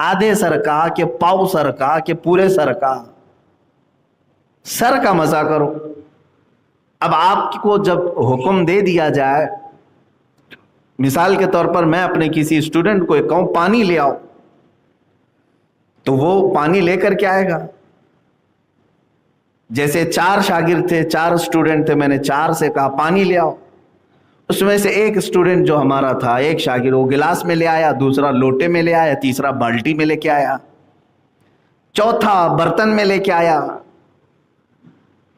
آدھے سر کا کہ پاؤ سر کا کہ پورے سر کا مسح کرو. اب آپ کو جب حکم دے دیا جائے، مثال کے طور پر میں اپنے کسی اسٹوڈنٹ کو کہوں پانی لے آؤ، تو وہ پانی لے کر کے آئے گا. جیسے 4 شاگرد تھے، 4 اسٹوڈنٹ تھے، میں نے 4 سے کہا پانی لے آؤ. اس میں سے ایک اسٹوڈنٹ جو ہمارا تھا، ایک شاگرد، وہ گلاس میں لے آیا، دوسرا لوٹے میں لے آیا، تیسرا بالٹی میں لے کے آیا، چوتھا برتن میں لے کے آیا.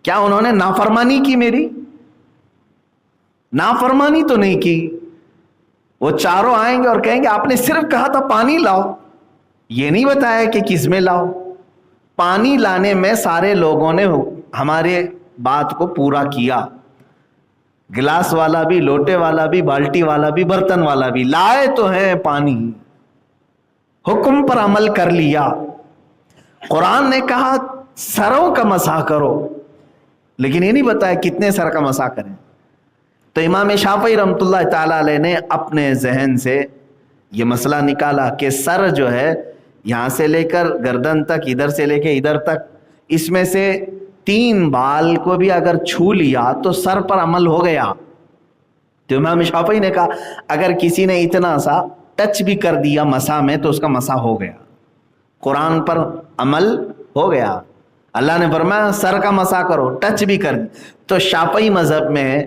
کیا انہوں نے نافرمانی کی؟ میری نافرمانی تو نہیں کی. وہ چاروں آئیں گے اور کہیں گے آپ نے صرف کہا تھا پانی لاؤ، یہ نہیں بتایا کہ کس میں لاؤ. پانی لانے میں سارے لوگوں نے ہمارے بات کو پورا کیا، گلاس والا بھی، لوٹے والا بھی، بالٹی والا بھی، برتن والا بھی، لائے تو ہیں پانی، حکم پر عمل کر لیا. قرآن نے کہا سروں کا مسح کرو، لیکن یہ نہیں بتایا کتنے سر کا مسح کریں. تو امام شافعی رحمۃ اللہ تعالی علیہ نے اپنے ذہن سے یہ مسئلہ نکالا کہ سر جو ہے یہاں سے لے کر گردن تک، ادھر سے لے کے ادھر تک، اس میں سے 3 بال کو بھی اگر چھو لیا تو سر پر عمل ہو گیا. تو امام شافعی نے کہا اگر کسی نے اتنا سا ٹچ بھی کر دیا مسح میں تو اس کا مسح ہو گیا، قرآن پر عمل ہو گیا. اللہ نے فرمایا سر کا مسح کرو، ٹچ بھی کر دی. تو شافعی مذہب میں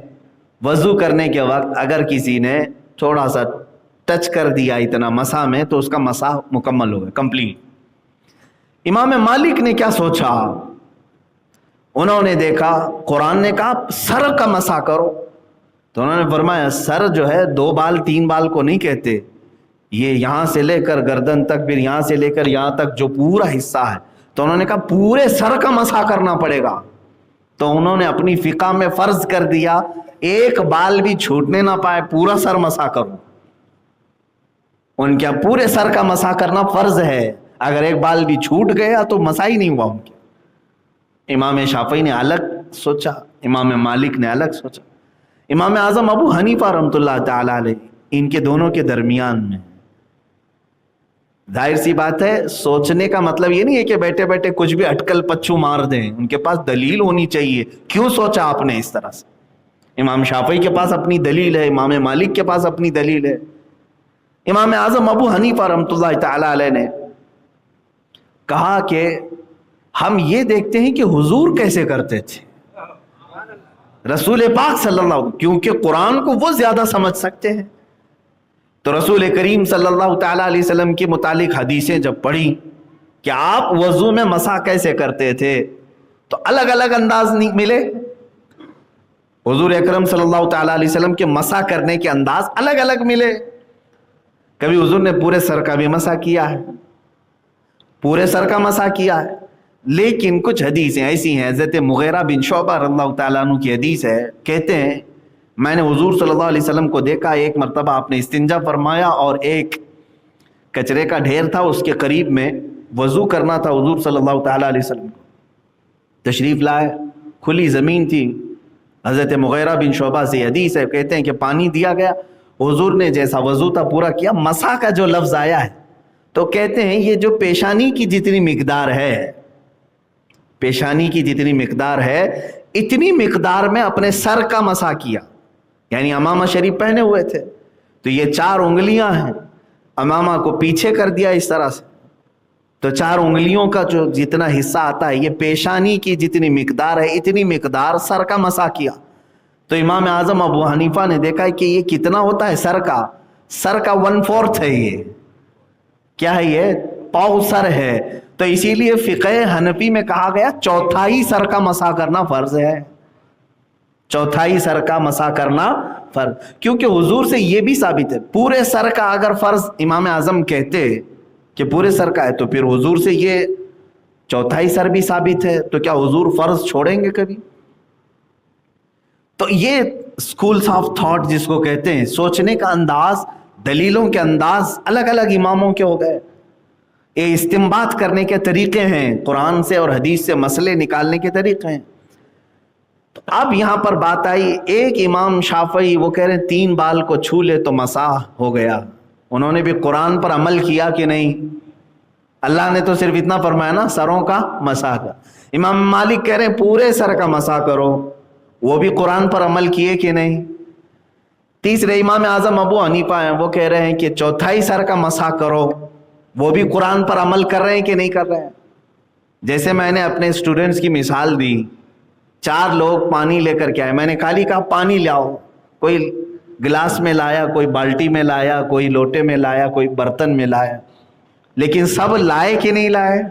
وضو کرنے کے وقت اگر کسی نے تھوڑا سا ٹچ کر دیا اتنا مسح میں تو اس کا مسح مکمل ہو گیا، کمپلیٹ. امام مالک نے کیا سوچا؟ انہوں نے دیکھا قرآن نے کہا سر کا مسح کرو، تو انہوں نے فرمایا سر جو ہے 2 بال 3 بال کو نہیں کہتے، یہ یہاں سے لے کر گردن تک، پھر یہاں سے لے کر یہاں تک جو پورا حصہ ہے، تو انہوں نے کہا پورے سر کا مسح کرنا پڑے گا. تو انہوں نے اپنی فقہ میں فرض کر دیا ایک بال بھی چھوٹنے نہ پائے، پورا سر مسح کرو. ان کے پورے سر کا مسح کرنا فرض ہے، اگر ایک بال بھی چھوٹ گیا تو مسح ہی نہیں ہوا ان کے. امام شافعی نے الگ سوچا، امام مالک نے الگ سوچا. امام اعظم ابو حنیفہ رحمۃ اللہ تعالی علیہ ان کے دونوں کے درمیان میں، ظاہر سی بات ہے سوچنے کا مطلب یہ نہیں ہے کہ بیٹھے بیٹھے کچھ بھی اٹکل پچو مار دیں، ان کے پاس دلیل ہونی چاہیے کیوں سوچا آپ نے اس طرح سے. امام شافعی کے پاس اپنی دلیل ہے، امام مالک کے پاس اپنی دلیل ہے. امام اعظم ابو حنیفہ رحمۃ اللہ تعالی علیہ نے کہا کہ ہم یہ دیکھتے ہیں کہ حضور کیسے کرتے تھے، رسول پاک صلی اللہ علیہ وسلم، کیونکہ قرآن کو وہ زیادہ سمجھ سکتے ہیں. تو رسول کریم صلی اللہ تعالی علیہ وسلم کے متعلق حدیثیں جب پڑھی کہ آپ وضو میں مسح کیسے کرتے تھے، تو الگ الگ انداز ملے. حضور اکرم صلی اللہ تعالی علیہ وسلم کے مسح کرنے کے انداز الگ الگ ملے. کبھی حضور نے پورے سر کا بھی مسح کیا ہے، پورے سر کا مسح کیا ہے. لیکن کچھ حدیثیں ایسی ہیں، حضرت مغیرہ بن شعبہ رضی اللہ تعالیٰ عنہ کی حدیث ہے، کہتے ہیں میں نے حضور صلی اللہ علیہ وسلم کو دیکھا، ایک مرتبہ آپ نے استنجا فرمایا اور ایک کچرے کا ڈھیر تھا، اس کے قریب میں وضو کرنا تھا. حضور صلی اللہ تعالیٰ علیہ وسلم کو تشریف لائے، کھلی زمین تھی. حضرت مغیرہ بن شعبہ سے حدیث ہے، کہتے ہیں کہ پانی دیا گیا، حضور نے جیسا وضو تھا پورا کیا. مسح کا جو لفظ آیا ہے تو کہتے ہیں یہ جو پیشانی کی جتنی مقدار ہے، پیشانی کی جتنی مقدار ہے اتنی مقدار میں اپنے سر کا مسح کیا. یعنی امامہ شریف پہنے ہوئے تھے تو یہ 4 انگلیاں ہیں، امامہ کو پیچھے کر دیا اس طرح سے، تو 4 انگلیوں کا جو جتنا حصہ آتا ہے یہ پیشانی کی جتنی مقدار ہے اتنی مقدار سر کا مسح کیا. تو امام اعظم ابو حنیفہ نے دیکھا کہ یہ کتنا ہوتا ہے سر کا 1/4 ہے، یہ کیا ہے، یہ پاؤ سر ہے. تو اسی لیے فقہ حنفی میں کہا گیا 1/4 سر کا مسح کرنا فرض ہے، 1/4 سر کا مسح کرنا فرض. کیونکہ حضور سے یہ بھی ثابت ہے، پورے سر کا اگر فرض امام اعظم کہتے کہ پورے سر کا ہے تو پھر حضور سے یہ 1/4 سر بھی ثابت ہے، تو کیا حضور فرض چھوڑیں گے کبھی؟ تو یہ سکولز آف تھاٹ جس کو کہتے ہیں، سوچنے کا انداز، دلیلوں کے انداز الگ الگ اماموں کے ہو گئے. یہ استنباط کرنے کے طریقے ہیں، قرآن سے اور حدیث سے مسئلے نکالنے کے طریقے ہیں. تو اب یہاں پر بات آئی، ایک امام شافعی وہ کہہ رہے ہیں 3 بال کو چھو لے تو مسح ہو گیا. انہوں نے بھی قرآن پر عمل کیا کہ نہیں؟ اللہ نے تو صرف اتنا فرمایا نا سروں کا مسح کر. امام مالک کہہ رہے ہیں پورے سر کا مسح کرو. وہ بھی قرآن پر عمل کیے کہ نہیں. تیسرے امام اعظم ابو حنیفہ ہیں, وہ کہہ رہے ہیں کہ چوتھائی سر کا مسح کرو. وہ بھی قرآن پر عمل کر رہے ہیں کہ نہیں کر رہے ہیں. جیسے میں نے اپنے اسٹوڈنٹس کی مثال دی, 4 لوگ پانی لے کر کے آئے, میں نے خالی کہا پانی لاؤ, کوئی گلاس میں لایا, کوئی بالٹی میں لایا, کوئی لوٹے میں لایا, کوئی برتن میں لایا, لیکن سب لائے کہ نہیں لائے,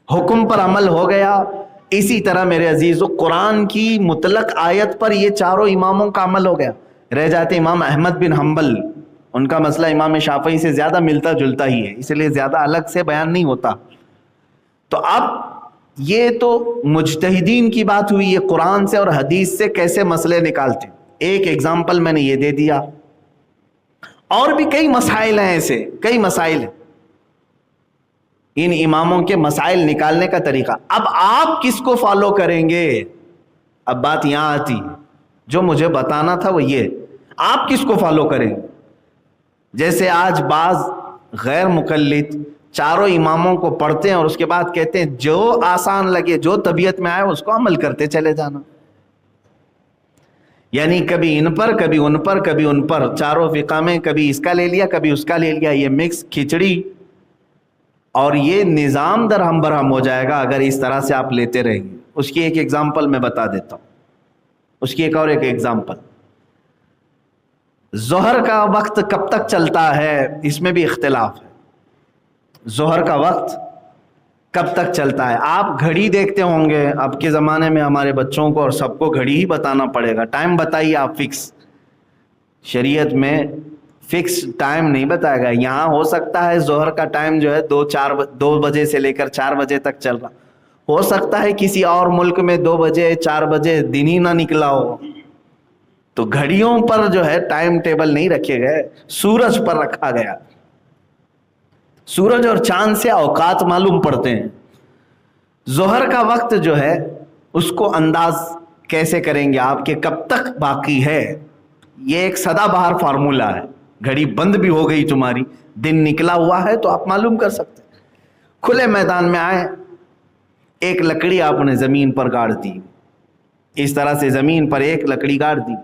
حکم پر عمل ہو گیا. اسی طرح میرے عزیزو قرآن کی مطلق آیت پر یہ چاروں اماموں کا عمل ہو گیا. رہ جاتے امام احمد بن حنبل, ان کا مسئلہ امام شافعی سے زیادہ ملتا جلتا ہی ہے, اس لیے زیادہ الگ سے بیان نہیں ہوتا. تو اب یہ تو مجتہدین کی بات ہوئی, یہ قرآن سے اور حدیث سے کیسے مسئلے نکالتے. ایک ایگزامپل میں نے یہ دے دیا, اور بھی کئی مسائل ہیں, ایسے کئی مسائل ہیں. ان اماموں کے مسائل نکالنے کا طریقہ. اب آپ کس کو فالو کریں گے, اب بات یہاں آتی. جو مجھے بتانا تھا وہ یہ, آپ کس کو فالو کریں گے. جیسے آج بعض غیر مقلد چاروں اماموں کو پڑھتے ہیں اور اس کے بعد کہتے ہیں جو آسان لگے, جو طبیعت میں آئے اس کو عمل کرتے چلے جانا. یعنی کبھی ان پر, کبھی ان پر, کبھی ان پر, چاروں فقہ میں کبھی اس کا لے لیا, کبھی اس کا لے لیا. یہ مکس کھچڑی, اور یہ نظام درہم برہم ہو جائے گا اگر اس طرح سے آپ لیتے رہیں گے. اس کی ایک ایگزامپل میں بتا دیتا ہوں, اس کی ایک اور ایک ایگزامپل. ظہر کا وقت کب تک چلتا ہے, اس میں بھی اختلاف ہے. ظہر کا وقت کب تک چلتا ہے. آپ گھڑی دیکھتے ہوں گے, اب کے زمانے میں ہمارے بچوں کو اور سب کو گھڑی ہی بتانا پڑے گا. ٹائم بتائیے آپ فکس, شریعت میں فکس ٹائم نہیں بتائے گا. یہاں ہو سکتا ہے ظہر کا ٹائم جو ہے 2 بجے سے لے کر 4 بجے تک چل رہا, ہو سکتا ہے کسی اور ملک میں 2 بجے 4 بجے دن ہی نہ نکلا ہو. تو گھڑیوں پر جو ہے ٹائم ٹیبل نہیں رکھے گئے, سورج پر رکھا گیا. سورج اور چاند سے اوقات معلوم پڑتے ہیں. ظہر کا وقت جو ہے اس کو انداز کیسے کریں گے آپ کہ کب تک باقی ہے. یہ ایک سدا بہار فارمولہ ہے. گھڑی بند بھی ہو گئی تمہاری, دن نکلا ہوا ہے تو آپ معلوم کر سکتے. کھلے میدان میں آئے, ایک لکڑی آپ نے زمین پر گاڑ دی, اس طرح سے زمین پر ایک لکڑی گاڑ دی.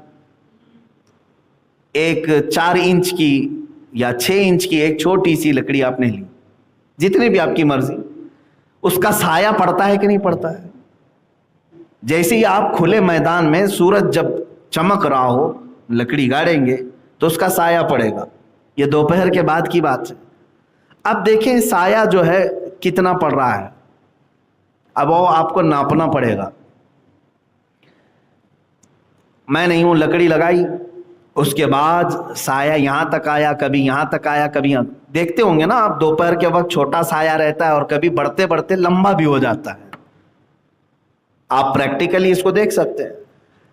ایک 4 انچ کی یا 6 انچ کی ایک چھوٹی سی لکڑی آپ نے لی, جتنی بھی آپ کی مرضی. اس کا سایہ پڑتا ہے کہ نہیں پڑتا ہے. جیسے ہی آپ کھلے میدان میں سورج جب چمک رہا ہو لکڑی گاڑیں گے تو اس کا سایہ پڑے گا. یہ دوپہر کے بعد کی بات ہے. اب دیکھیں سایہ جو ہے کتنا پڑ رہا ہے, اب وہ آپ کو ناپنا پڑے گا. میں نہیں ہوں, لکڑی لگائی, اس کے بعد سایہ یہاں تک آیا, کبھی یہاں تک آیا, کبھی یہاں. دیکھتے ہوں گے نا آپ دوپہر کے وقت چھوٹا سایہ رہتا ہے اور کبھی بڑھتے بڑھتے لمبا بھی ہو جاتا ہے. آپ پریکٹیکلی اس کو دیکھ سکتے ہیں.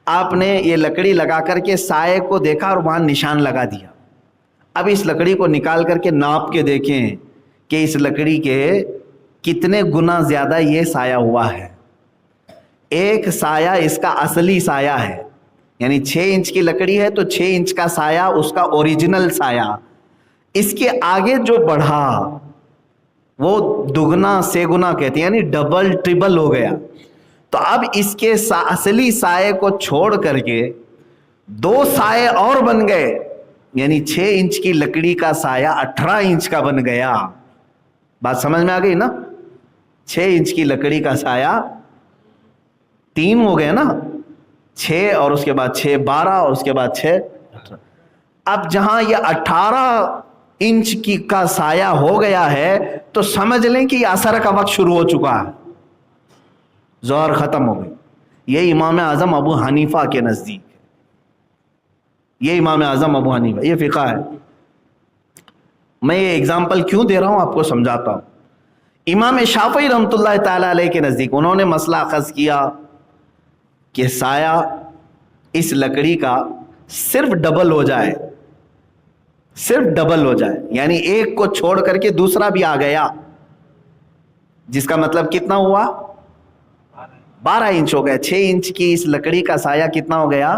آپ نے یہ لکڑی لگا کر کے سائے کو دیکھا اور وہاں نشان لگا دیا. اب اس لکڑی کو نکال کر کے ناپ کے دیکھیں کہ اس لکڑی کے کتنے گنا زیادہ یہ سایہ ہوا ہے. ایک سایہ اس کا اصلی سایہ ہے, یعنی 6 انچ کی لکڑی ہے تو 6 انچ کا سایہ اس کا اوریجنل سایہ. اس کے آگے جو بڑھا وہ دگنا سے گنا کہتے ہیں, یعنی ڈبل ٹریبل ہو گیا. تو اب اس کے اصلی سائے کو چھوڑ کر کے 2 سائے اور بن گئے, یعنی 6 انچ کی لکڑی کا سایہ 18 انچ کا بن گیا. بات سمجھ میں آ گئی نا. 6 انچ کی لکڑی کا سایہ 3 ہو گیا نا, 6 اور اس کے بعد 6 12 اور اس کے بعد 6 18. اب جہاں یہ 18 انچ کی کا سایہ ہو گیا ہے تو سمجھ لیں کہ یہ عصر کا وقت شروع ہو چکا ہے, ظہر ختم ہو گئی. یہ امام اعظم ابو حنیفہ کے نزدیک, یہ امام اعظم ابو حنیفہ, یہ فقہ ہے. میں یہ اگزامپل کیوں دے رہا ہوں آپ کو سمجھاتا ہوں. امام شافعی رحمۃ اللہ تعالی علیہ کے نزدیک انہوں نے مسئلہ اخذ کیا کہ سایہ اس لکڑی کا صرف ڈبل ہو جائے, صرف ڈبل ہو جائے, یعنی ایک کو چھوڑ کر کے دوسرا بھی آ گیا, جس کا مطلب کتنا ہوا 12 انچ ہو گیا. 6 انچ کی اس لکڑی کا سایہ کتنا ہو گیا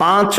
5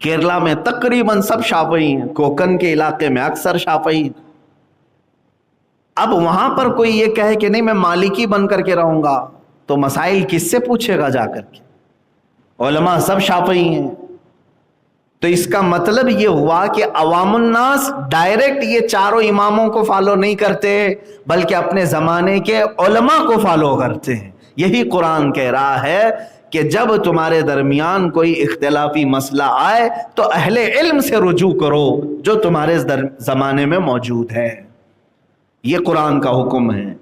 کیرلا میں تقریباً سب شافعی ہیں، کوکن کے علاقے میں اکثر شافعی ہیں۔ اب وہاں پر کوئی یہ کہے کہ نہیں میں مالکی بن کر کے رہوں گا، تو مسائل کس سے پوچھے گا جا کر کے؟ علماء سب شافعی ہیں۔ تو اس کا مطلب یہ ہوا کہ عوام الناس ڈائریکٹ یہ چاروں اماموں کو فالو نہیں کرتے، بلکہ اپنے زمانے کے علماء کو فالو کرتے ہیں۔ یہی قرآن کہہ رہا ہے کہ جب تمہارے درمیان کوئی اختلافی مسئلہ آئے تو اہل علم سے رجوع کرو جو تمہارے زمانے میں موجود ہے۔ یہ قرآن کا حکم ہے۔